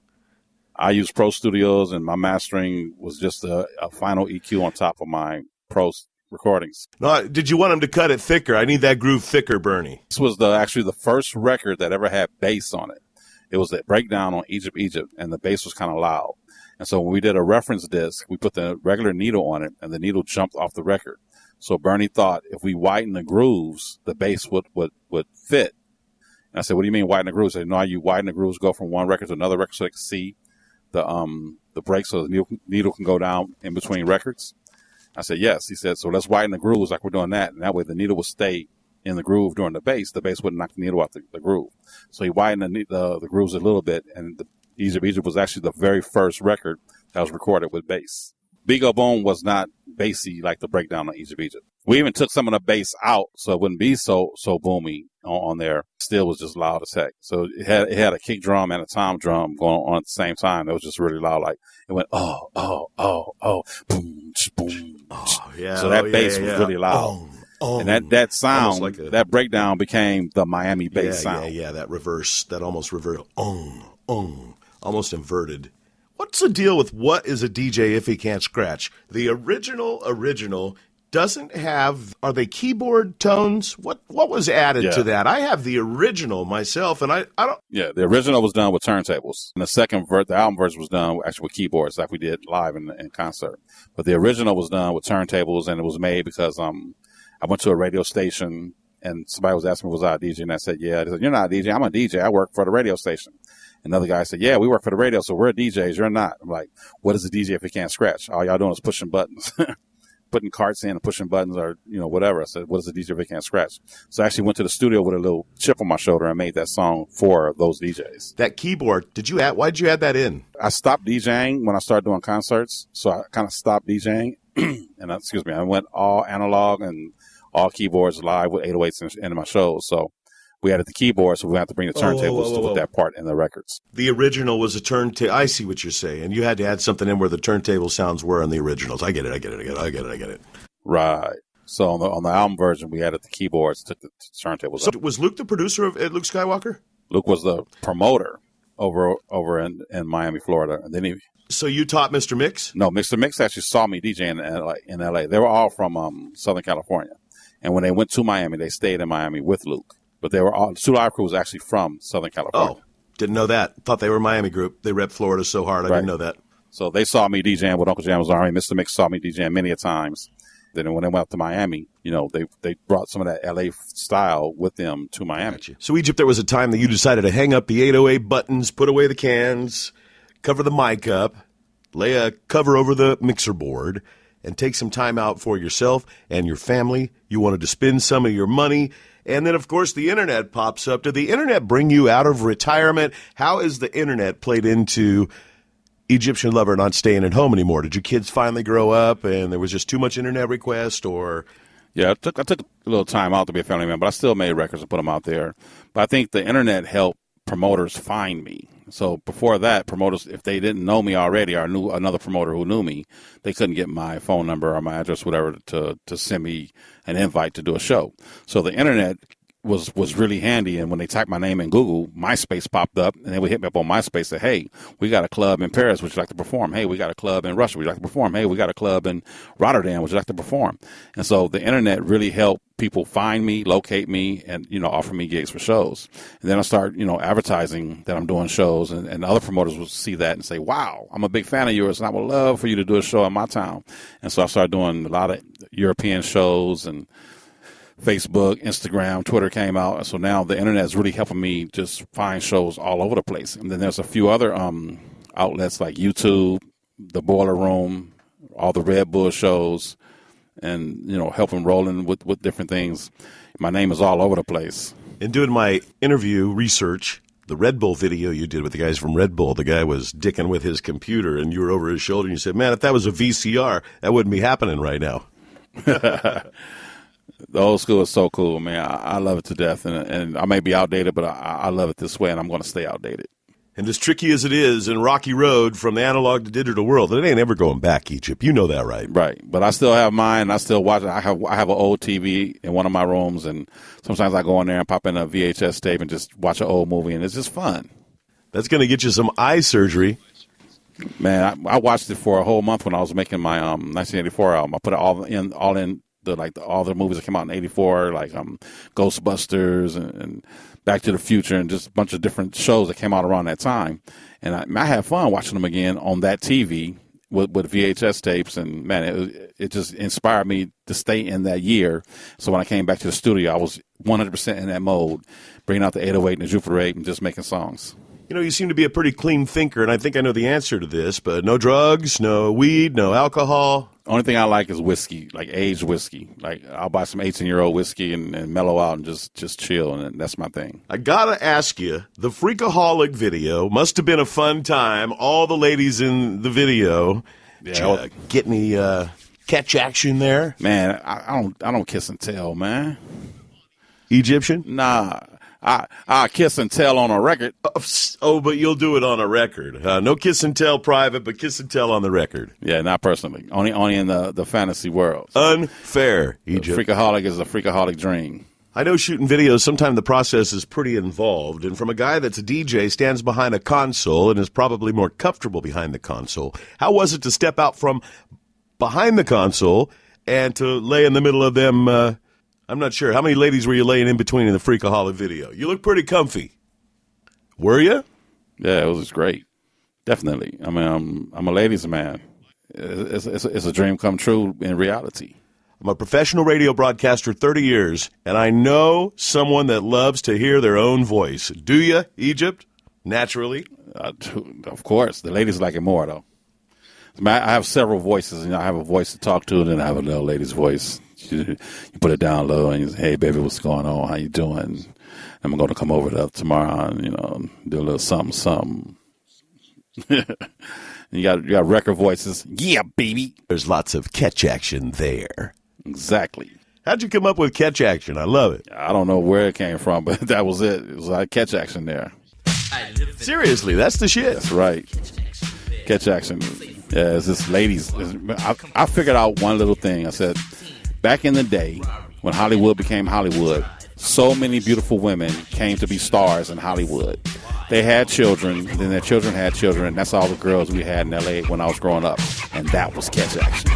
I used Pro Studios, and my mastering was just a final EQ on top of my Pro recordings. No, did you want him to cut it thicker? I need that groove thicker, Bernie. This was actually the first record that ever had bass on it. It was a breakdown on Egypt, and the bass was kind of loud. And so when we did a reference disc, we put the regular needle on it, and the needle jumped off the record. So Bernie thought if we widen the grooves, the bass would fit. And I said, "What do you mean widen the grooves?" He said, "No, you widen the grooves, go from one record to another record so they can see the break so the needle can go down in between records." I said, "Yes." He said, "So let's widen the grooves like we're doing that. And that way the needle will stay in the groove during the bass. The bass wouldn't knock the needle out the groove." So he widened the grooves a little bit. And the Egypt was actually the very first record that was recorded with bass. Bigo Boom was not bassy like the breakdown on Egypt. We even took some of the bass out so it wouldn't be so boomy on there. Still was just loud as heck. So it had a kick drum and a tom drum going on at the same time. It was just really loud. Like it went oh, boom, boom. Oh, yeah. So that bass was really loud. And that sound, like that breakdown became the Miami bass sound. Yeah, that almost reversed. Almost inverted. What's the deal with what is a DJ if he can't scratch? The original doesn't have, are they keyboard tones? What was added to that? I have the original myself, and I don't. Yeah, the original was done with turntables. And the album version was done actually with keyboards like we did live in concert. But the original was done with turntables, and it was made because I went to a radio station, and somebody was asking me, was I a DJ? And I said, yeah. They said, "You're not a DJ. I'm a DJ. I work for the radio station." Another guy said, "Yeah, we work for the radio, so we're DJs. You're not." I'm like, "What is a DJ if he can't scratch? All y'all doing is pushing buttons." Putting carts in and pushing buttons or, whatever. I said, "What is a DJ if he can't scratch?" So I actually went to the studio with a little chip on my shoulder and made that song for those DJs. That keyboard, why'd you add that in? I stopped DJing when I started doing concerts. So I kind of stopped DJing and I went all analog and all keyboards live with 808s in my shows. So we added the keyboard, so we had to bring the turntables to put that part in the records. The original was a turntable. I see what you're saying. You had to add something in where the turntable sounds were on the originals. I get it. Right. So on the album version, we added the keyboards, took the turntables. So was Luke the producer of Luke Skywalker? Luke was the promoter over in Miami, Florida. And then So you taught Mr. Mix? No, Mr. Mix actually saw me DJing in LA. They were all from Southern California. And when they went to Miami, they stayed in Miami with Luke. But they were all, Two Live Crew was actually from Southern California. Oh, didn't know that. Thought they were a Miami group. They rep Florida so hard. I didn't know that. So they saw me DJing with Uncle Jam's Army. Mr. Mix saw me DJing many a times. Then when they went out to Miami, they brought some of that LA style with them to Miami. Gotcha. So, Egypt, there was a time that you decided to hang up the 808 buttons, put away the cans, cover the mic up, lay a cover over the mixer board, and take some time out for yourself and your family. You wanted to spend some of your money. And then, of course, the internet pops up. Did the internet bring you out of retirement? How has the internet played into Egyptian Lover not staying at home anymore? Did your kids finally grow up and there was just too much internet request, or? Yeah, I took a little time out to be a family man, but I still made records and put them out there. But I think the internet helped promoters find me. So before that, promoters, if they didn't know me already or knew another promoter who knew me, they couldn't get my phone number or my address, whatever, to send me an invite to do a show. So the internet was really handy. And when they typed my name in Google, MySpace popped up, and they would hit me up on MySpace and say, hey, we got a club in Paris, would you like to perform? Hey, we got a club in Russia, would you like to perform? Hey, we got a club in Rotterdam, would you like to perform? And so the internet really helped people find me, locate me, and, offer me gigs for shows. And then I start, advertising that I'm doing shows, and other promoters will see that and say, wow, I'm a big fan of yours, and I would love for you to do a show in my town. And so I started doing a lot of European shows, and Facebook, Instagram, Twitter came out. And so now the internet is really helping me just find shows all over the place. And then there's a few other outlets like YouTube, The Boiler Room, all the Red Bull shows, and, helping rolling with different things. My name is all over the place. In doing my interview research, the Red Bull video you did with the guys from Red Bull, the guy was dicking with his computer and you were over his shoulder and you said, man, if that was a VCR, that wouldn't be happening right now. The old school is so cool, man. I love it to death, and I may be outdated, but I love it this way, and I'm going to stay outdated. And as tricky as it is and rocky road from the analog to digital world, it ain't ever going back, Egypt. You know that, right? Right. But I still have mine. I still watch it. I have an old TV in one of my rooms, and sometimes I go in there and pop in a VHS tape and just watch an old movie, and it's just fun. That's going to get you some eye surgery. Man, I watched it for a whole month when I was making my 1984 album. I put it all in all the movies that came out in '84, like Ghostbusters and Back to the Future, and just a bunch of different shows that came out around that time. And I had fun watching them again on that TV with VHS tapes. And man, it just inspired me to stay in that year. So when I came back to the studio, I was 100% in that mode, bringing out the 808 and the Jupiter 8 and just making songs. You seem to be a pretty clean thinker, and I think I know the answer to this, but no drugs, no weed, no alcohol. Only thing I like is whiskey, like aged whiskey. Like I'll buy some 18-year-old whiskey and mellow out and just chill, and that's my thing. I gotta ask you, the Freak-A-Holic video must have been a fun time. All the ladies in the video. Yeah. Get any catch action there? Man, I don't kiss and tell, man. Egyptian? Nah. I kiss and tell on a record. Oh, but you'll do it on a record. No kiss and tell private, but kiss and tell on the record. Yeah, not personally. Only in the fantasy world. Unfair, Egypt. Freak-A-Holic is a Freak-A-Holic dream. I know shooting videos, sometimes the process is pretty involved. And from a guy that's a DJ, stands behind a console and is probably more comfortable behind the console, how was it to step out from behind the console and to lay in the middle of them? I'm not sure. How many ladies were you laying in between in the Freak-A-Holic video? You look pretty comfy. Were you? Yeah, it was great. Definitely. I mean, I'm a ladies' man. It's a dream come true in reality. I'm a professional radio broadcaster 30 years, and I know someone that loves to hear their own voice. Do you, Egypt? Naturally? Of course. The ladies like it more, though. I have several voices. I have a voice to talk to, and then I have a little lady's voice. You put it down low and you say, hey, baby, what's going on? How you doing? I'm going to come over tomorrow and, do a little something. you got record voices. Yeah, baby. There's lots of catch action there. Exactly. How'd you come up with catch action? I love it. I don't know where it came from, but that was it. It was like catch action there. Seriously, that's the shit. That's right. Catch action. Yeah, it's just ladies. I figured out one little thing. I said, back in the day, when Hollywood became Hollywood, so many beautiful women came to be stars in Hollywood. They had children, then their children had children, and that's all the girls we had in L.A. when I was growing up. And that was catch action.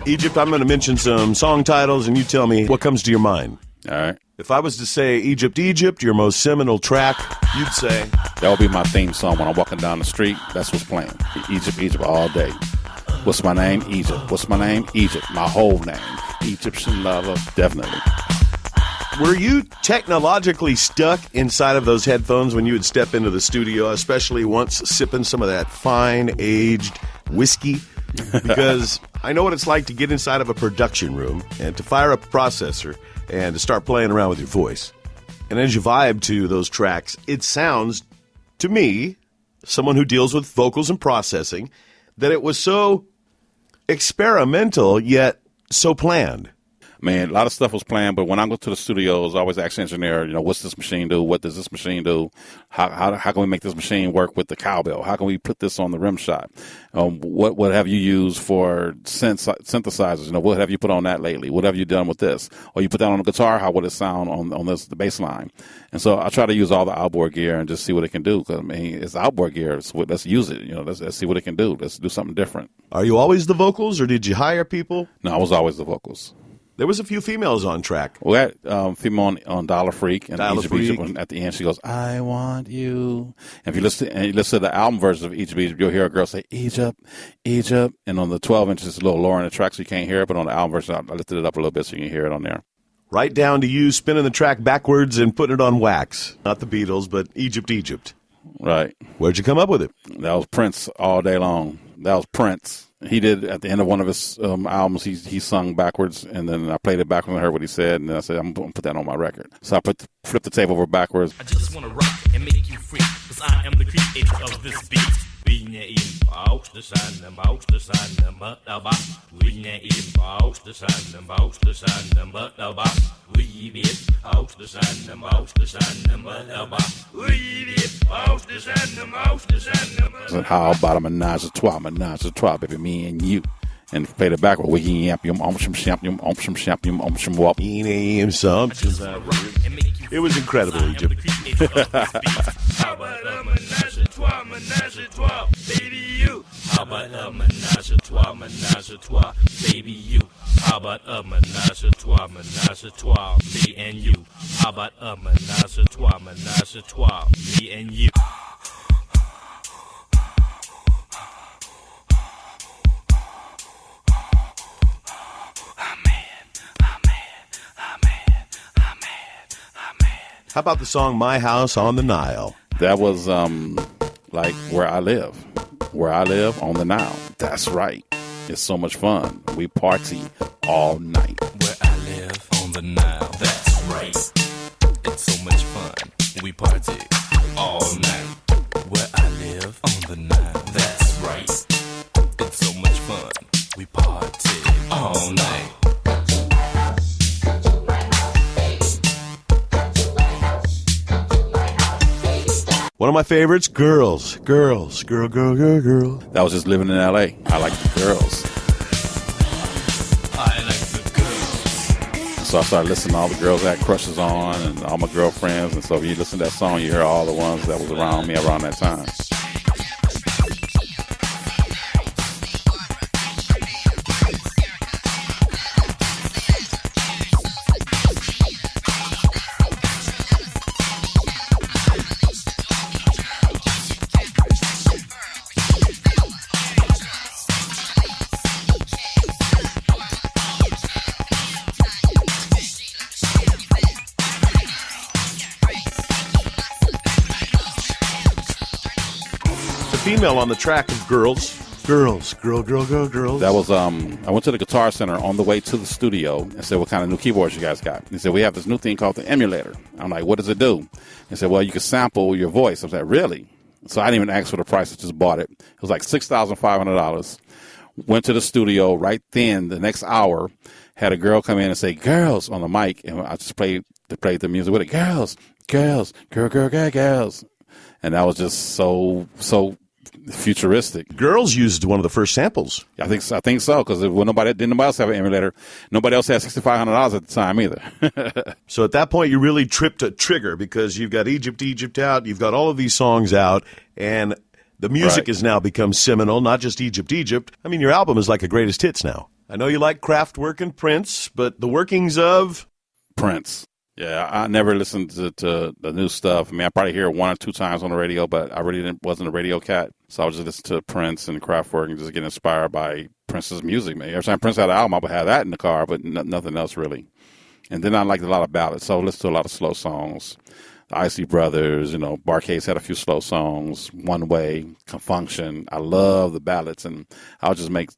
Egypt, I'm going to mention some song titles, and you tell me what comes to your mind. All right. If I was to say Egypt, Egypt, your most seminal track, you'd say? That would be my theme song when I'm walking down the street. That's what's playing. Egypt, Egypt all day. What's my name? Egypt. What's my name? Egypt. My whole name. Egyptian lover. Definitely. Were you technologically stuck inside of those headphones when you would step into the studio, especially once sipping some of that fine aged whiskey? Because I know what it's like to get inside of a production room and to fire up a processor and to start playing around with your voice. And as you vibe to those tracks, it sounds, to me, someone who deals with vocals and processing, that it was so experimental yet so planned. Man, a lot of stuff was planned, but when I go to the studio, I was always ask the engineer, what's this machine do? What does this machine do? How can we make this machine work with the cowbell? How can we put this on the rim shot? What have you used for synthesizers? What have you put on that lately? What have you done with this? Or you put that on the guitar, how would it sound on this, the bass line? And so I try to use all the outboard gear and just see what it can do. Because, it's outboard gear. Let's use it. Let's see what it can do. Let's do something different. Are you always the vocals, or did you hire people? No, I was always the vocals. There was a few females on track. We had female on Dollar Freak, and Egypt, at the end she goes, "I want you." And if you listen to the album version of Egypt, you'll hear a girl say "Egypt, Egypt," and on the 12-inch it's a little lower in the track, so you can't hear it. But on the album version, I lifted it up a little bit so you can hear it on there. Right down to you spinning the track backwards and putting it on wax. Not the Beatles, but Egypt, Egypt. Right. Where'd you come up with it? That was Prince all day long. That was Prince. He did at the end of one of his albums. He sung backwards, and then I played it backwards and heard what he said, and then I said, "I'm gonna put that on my record." So I flipped the tape over backwards. I just wanna rock and make you free, 'cause I am the creator of this beat. We need box the sun and box the sun and but the box. We need box the sun and box the sun and but the box. We need box the sun and box the sun and but the box. We need box the sun and box the sun and but the box. How about a menage a trois, baby, me and you. And played it backward. We yamp yum some champion some champion some wop. It was incredible, Egypt. How about a menage a trois, baby you? How about a menage a trois, baby you? How about a menage a trois, me and you? How about a menage a trois, me and you? How about the song My House on the Nile? That was like where I live on the Nile. That's right. It's so much fun. We party all night. Where I live on the Nile. That's right. It's so much fun. We party all night. Where I live on the Nile. That's right. It's so much fun. We party all night. One of my favorites, girls. Girl. That was just living in L.A. I like the girls. I like the girls. So I started listening to all the girls I had crushes on and all my girlfriends. And so if you listen to that song, you hear all the ones that was around me around that time. Female on the track of girls. Girl. That was, I went to the Guitar Center on the way to the studio and said, "What kind of new keyboards you guys got?" He said, "We have this new thing called the emulator." I'm like, "What does it do?" He said, "Well, you can sample your voice." I was like, "Really?" So I didn't even ask for the price. I just bought it. It was like $6,500. Went to the studio right then. The next hour, had a girl come in and say, "Girls," on the mic. And I just played the music with it. Girls. And that was just so futuristic. Girls used one of the first samples. I think so, because nobody else have an emulator. Nobody else had $6,500 at the time either. So at that point, you really tripped a trigger because you've got Egypt out. You've got all of these songs out, and the music has now become seminal. Not just Egypt. I mean, your album is like a greatest hits now. I know you like Kraftwerk and Prince, but the workings of Prince. Yeah, I never listened to the new stuff. I mean, I probably hear it 1 or 2 times on the radio, but I really wasn't a radio cat. So I was just listening to Prince and Kraftwerk and just get inspired by Prince's music. Man, every time Prince had an album, I would have that in the car, but nothing else really. And then I liked a lot of ballads, so I listened to a lot of slow songs. The Isley Brothers, you know, Barcase had a few slow songs, One Way, Confunction. I love the ballads, and I'll just make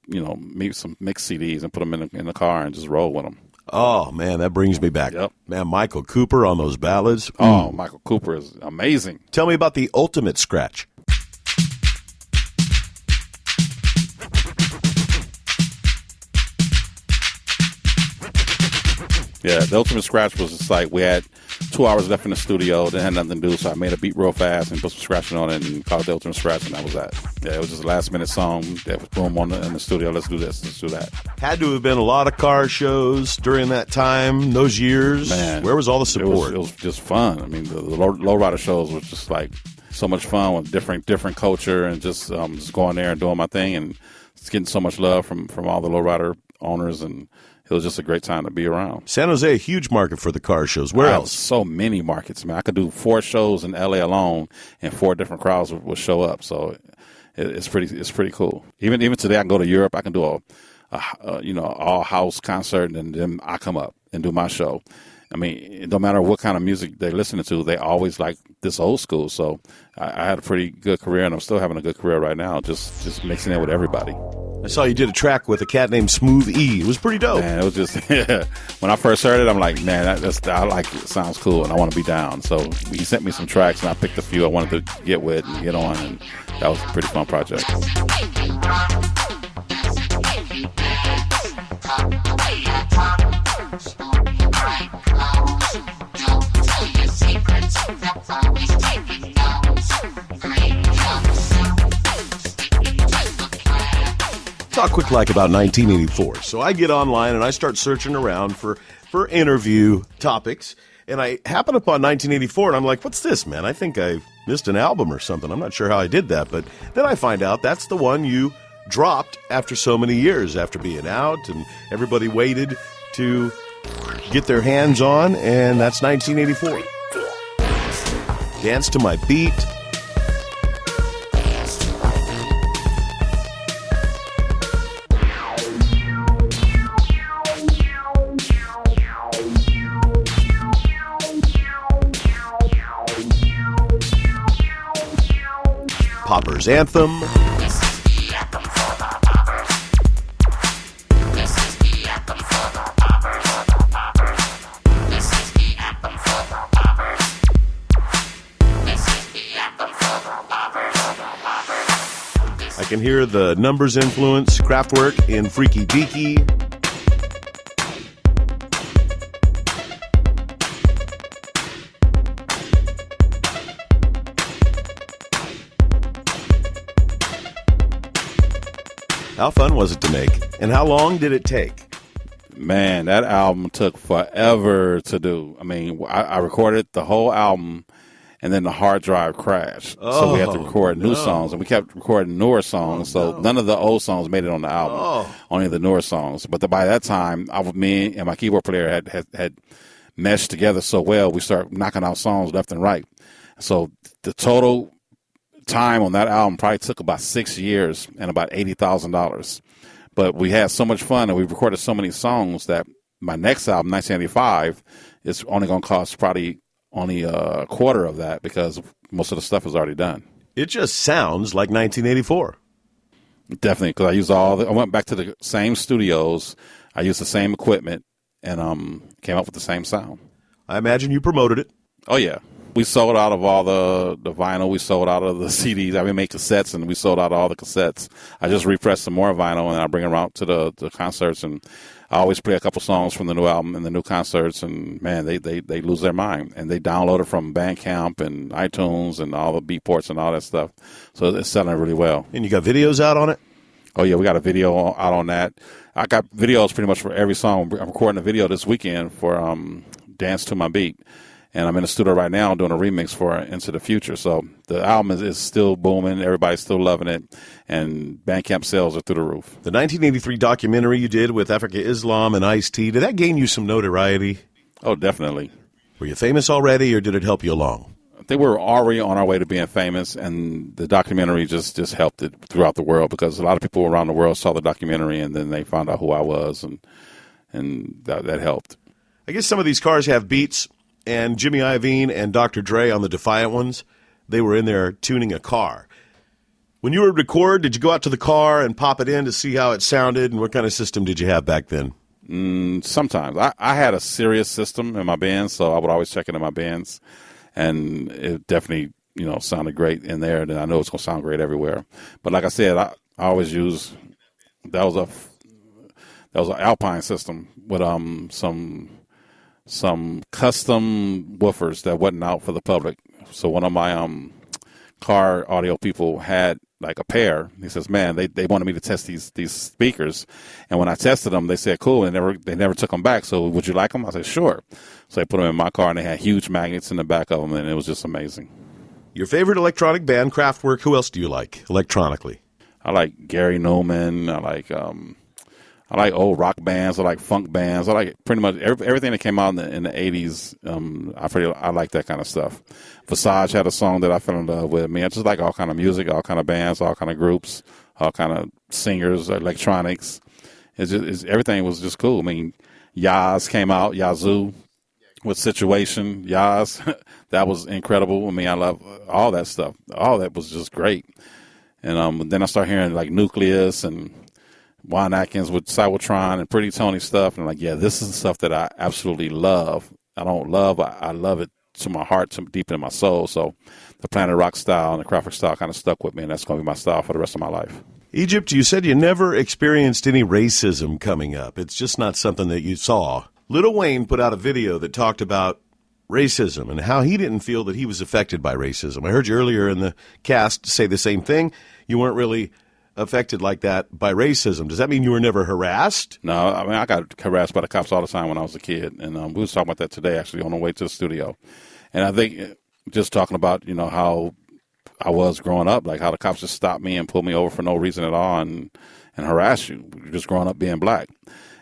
some mixed CDs and put them in the car and just roll with them. Oh, man, that brings me back. Yep. Man, Michael Cooper on those ballads. Oh, Michael Cooper is amazing. Tell me about the ultimate scratch. Yeah, the ultimate scratch was just like we had 2 hours left in the studio, didn't have nothing to do, so I made a beat real fast and put some scratching on it and called it the ultimate scratch, and that was that. Yeah, it was just a last-minute song that was boom in the studio. Let's do this, let's do that. Had to have been a lot of car shows during that time, those years. Man, where was all the support? It was just fun. I mean, the lowrider shows was just like so much fun with different culture and just going there and doing my thing and just getting so much love from all the lowrider owners, and it was just a great time to be around. San Jose, a huge market for the car shows. Where else? So many markets, man. I could do 4 shows in LA alone, and 4 different crowds would show up. So it's pretty cool. Even today, I can go to Europe. I can do a all house concert, and then I come up and do my show. I mean, no matter what kind of music they're listening to, they always like this old school. So I had a pretty good career, and I'm still having a good career right now, just mixing in with everybody. I saw you did a track with a cat named Smooth E. It was pretty dope. Man, it was just, when I first heard it, I'm like, man, I like it. It sounds cool, and I want to be down. So he sent me some tracks, and I picked a few I wanted to get with and get on, and that was a pretty fun project. Talk quick like about 1984. So I get online and I start searching around for interview topics, and I happen upon 1984, and I'm like, what's this, man? I think I missed an album or something. I'm not sure how I did that, but then I find out that's the one you dropped after so many years, after being out, and everybody waited to get their hands on, and that's 1984. Dance to My Beat. Popper's Anthem. I can hear the Numbers influence, Kraftwerk in Freaky Deaky. How fun was it to make? And how long did it take? Man, that album took forever to do. I mean, I recorded the whole album, and then the hard drive crashed. So we had to record new songs, and we kept recording newer songs. None of the old songs made it on the album, only the newer songs. But by that time, me and my keyboard player had meshed together so well, we started knocking out songs left and right. So the total time on that album probably took about 6 years and about $80,000. But we had so much fun, and we recorded so many songs that my next album, 1985, is only going to cost probably only a quarter of that because most of the stuff is already done. It just sounds like 1984. Definitely, because I went back to the same studios, I used the same equipment, and came up with the same sound. I imagine you promoted it. Oh, yeah. We sold out of all the vinyl. We sold out of the CDs. We made cassettes, and we sold out of all the cassettes. I just repressed some more vinyl, and I bring them out to the concerts. And I always play a couple songs from the new album and the new concerts. And, man, they lose their mind. And they download it from Bandcamp and iTunes and all the Beatports and all that stuff. So it's selling really well. And you got videos out on it? Oh, yeah, we got a video out on that. I got videos pretty much for every song. I'm recording a video this weekend for Dance to My Beat. And I'm in the studio right now doing a remix for Into the Future. So the album is still booming. Everybody's still loving it. And Bandcamp sales are through the roof. The 1983 documentary you did with Africa Islam and Ice-T, did that gain you some notoriety? Oh, definitely. Were you famous already, or did it help you along? I think we were already on our way to being famous, and the documentary just helped it throughout the world, because a lot of people around the world saw the documentary, and then they found out who I was, and that helped. I guess some of these cars have beats, and Jimmy Iovine and Dr. Dre on the Defiant ones, they were in there tuning a car. When you would record, did you go out to the car and pop it in to see how it sounded, and what kind of system did you have back then? Sometimes. I had a serious system in my bands, so I would always check it in my bands, and it definitely, sounded great in there, and I know it's going to sound great everywhere. But like I said, I always use, that was an Alpine system with some custom woofers that wasn't out for the public. So one of my car audio people had like a pair. He says, man, they wanted me to test these speakers, and when I tested them, they said cool, and they never took them back. So would you like them? I said sure. So I put them in my car, and they had huge magnets in the back of them, and it was just amazing. Your favorite electronic band, Kraftwerk, who else do you like electronically? I like Gary Newman. I like old rock bands. I like funk bands. I like pretty much everything that came out in the 80s. I like that kind of stuff. Visage had a song that I fell in love with. I just like all kind of music, all kind of bands, all kind of groups, all kind of singers, electronics. Everything was just cool. I mean, Yaz came out, Yazoo with Situation, Yaz. That was incredible. I mean, I love all that stuff. All that was just great. And then I started hearing like Nucleus and Juan Atkins with Cybertron and Pretty Tony stuff. And I'm like, yeah, this is the stuff that I absolutely love. I love it to my heart, to deep in my soul. So the Planet Rock style and the Kraftwerk style kind of stuck with me, and that's going to be my style for the rest of my life. Egypt, you said you never experienced any racism coming up. It's just not something that you saw. Lil Wayne put out a video that talked about racism and how he didn't feel that he was affected by racism. I heard you earlier in the cast say the same thing. You weren't really affected like that by racism. Does that mean you were never harassed? No, I mean, I got harassed by the cops all the time when I was a kid, and we was talking about that today, actually, on the way to the studio. And I think just talking about, how I was growing up, like how the cops just stopped me and pulled me over for no reason at all and harassed you. You're just growing up being black.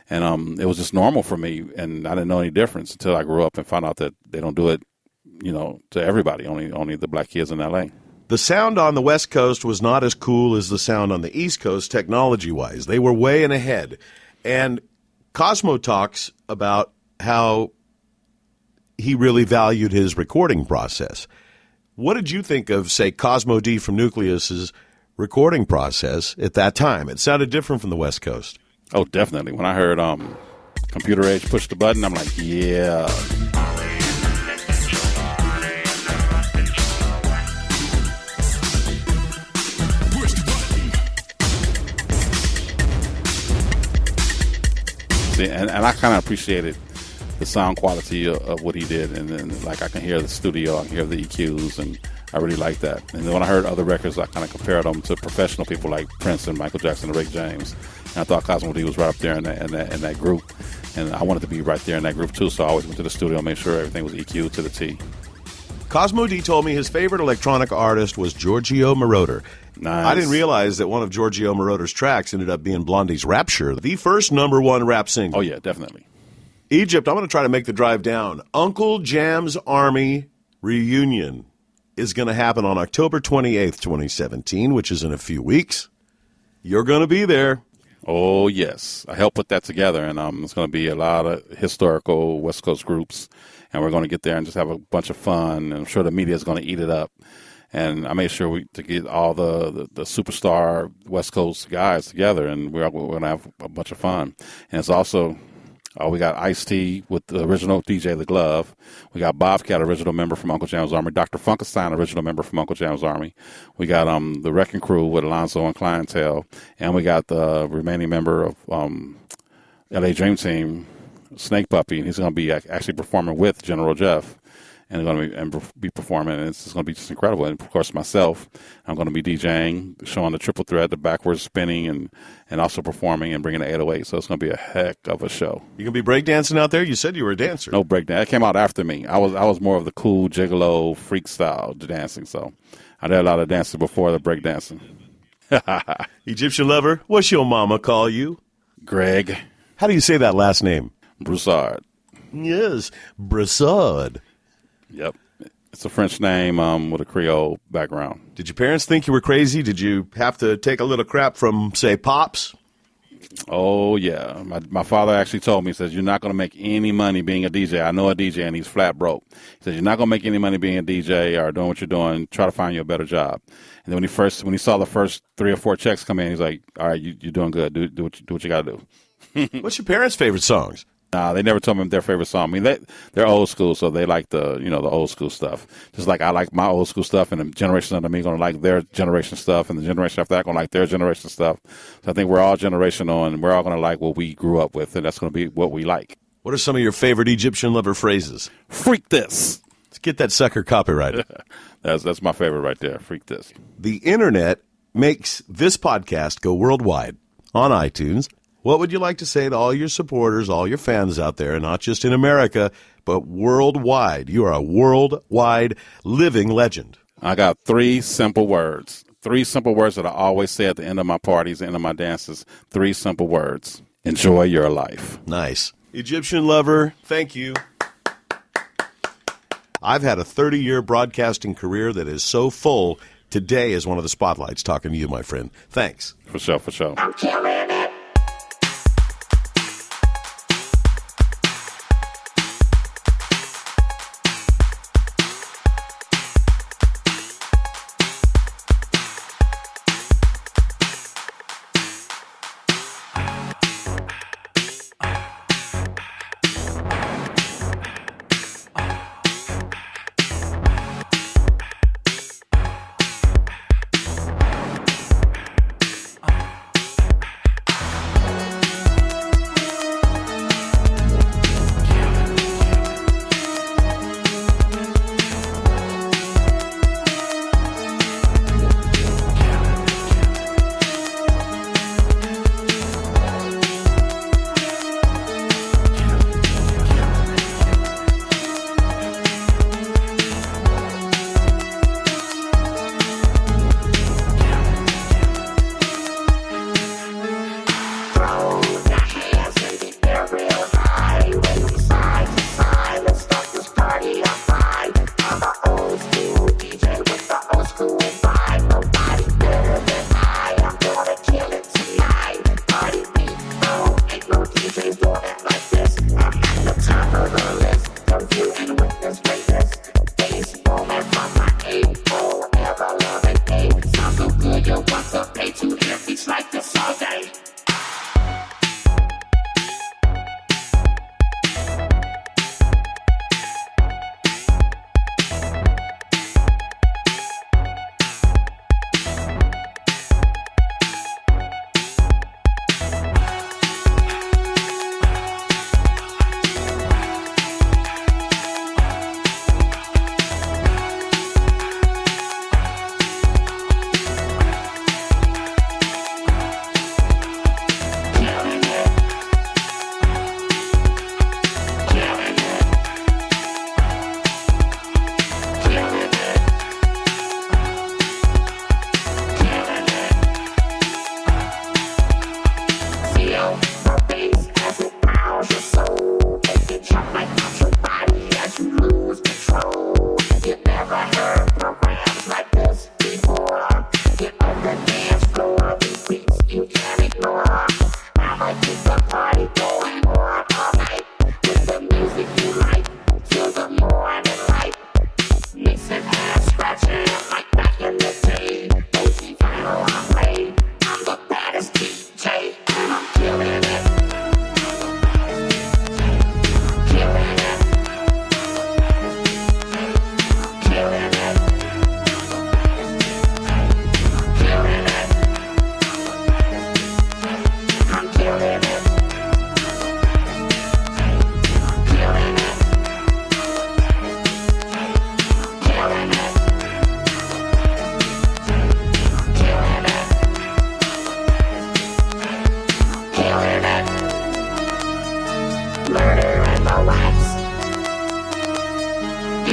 And it was just normal for me, and I didn't know any difference until I grew up and found out that they don't do it, to everybody, only the black kids in L.A. The sound on the West Coast was not as cool as the sound on the East Coast technology-wise. They were way in ahead. And Cosmo talks about how he really valued his recording process. What did you think of, say, Cosmo D from Nucleus's recording process at that time? It sounded different from the West Coast. Oh, definitely. When I heard Computer Age push the button, I'm like, yeah. And I kind of appreciated the sound quality of what he did, and then like I can hear the studio, I can hear the EQs, and I really like that. And then when I heard other records, I kind of compared them to professional people like Prince and Michael Jackson and Rick James, and I thought Cosmo D was right up there in that group, and I wanted to be right there in that group too. So I always went to the studio and made sure everything was EQ'd to the T. Cosmo D told me his favorite electronic artist was Giorgio Moroder. Nice. I didn't realize that one of Giorgio Moroder's tracks ended up being Blondie's Rapture, the first #1 rap single. Oh, yeah, definitely. Egypt, I'm going to try to make the drive down. Uncle Jam's Army reunion is going to happen on October 28th, 2017, which is in a few weeks. You're going to be there. Oh, yes. I helped put that together, and it's going to be a lot of historical West Coast groups, and we're going to get there and just have a bunch of fun, and I'm sure the media is going to eat it up. And I made sure to get all the superstar West Coast guys together, and we're going to have a bunch of fun. And it's also, we got Ice-T with the original DJ The Glove. We got Bobcat, original member from Uncle Jam's Army. Dr. Funkenstein, original member from Uncle Jam's Army. We got the Wrecking Crew with Alonzo and Clientele. And we got the remaining member of LA Dream Team, Snake Puppy, and he's going to be actually performing with General Jeff. And going to be performing, and it's going to be just incredible. And of course, myself, I'm going to be DJing, showing the triple threat, the backwards spinning, and also performing and bringing the 808. So it's going to be a heck of a show. You going to be breakdancing out there? You said you were a dancer. No breakdance. That came out after me. I was more of the cool gigolo freak style dancing. So I did a lot of dancing before the breakdancing. Egyptian lover, what's your mama call you? Greg. How do you say that last name? Broussard. Yes, Brassard. Yep. It's a French name with a Creole background. Did your parents think you were crazy? Did you have to take a little crap from, say, Pops? Oh, yeah. My father actually told me, he says, you're not going to make any money being a DJ. I know a DJ, and he's flat broke. He says, you're not going to make any money being a DJ or doing what you're doing. Try to find you a better job. And then when he saw the first 3 or 4 checks come in, he's like, all right, you're doing good. Do what you got to do. What's your parents' favorite songs? Nah, they never told me their favorite song. I mean, they're old school, so they like the old school stuff. Just like I like my old school stuff, and the generation under me going to like their generation stuff, and the generation after that going to like their generation stuff. So I think we're all generational, and we're all going to like what we grew up with, and that's going to be what we like. What are some of your favorite Egyptian lover phrases? Freak this. Let's get that sucker copyrighted. That's my favorite right there. Freak this. The internet makes this podcast go worldwide on iTunes. What would you like to say to all your supporters, all your fans out there, not just in America, but worldwide? You are a worldwide living legend. I got 3 simple words. 3 simple words that I always say at the end of my parties, the end of my dances. 3 simple words. Enjoy your life. Nice. Egyptian lover, thank you. I've had a 30-year broadcasting career that is so full. Today is one of the spotlights talking to you, my friend. Thanks. For sure, for sure. I'm killing it.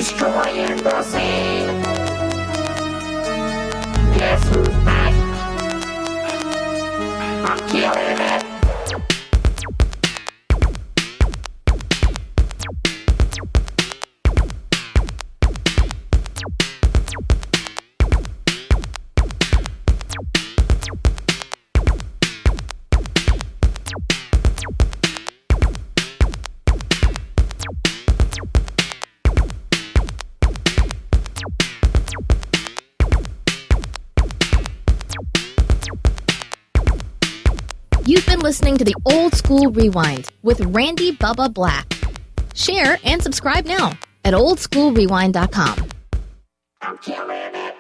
destroying the scene. Guess who's back? I'm killing it. listening to the Old School Rewind with Randy Bubba Black. Share and subscribe now at oldschoolrewind.com. I'm killing it.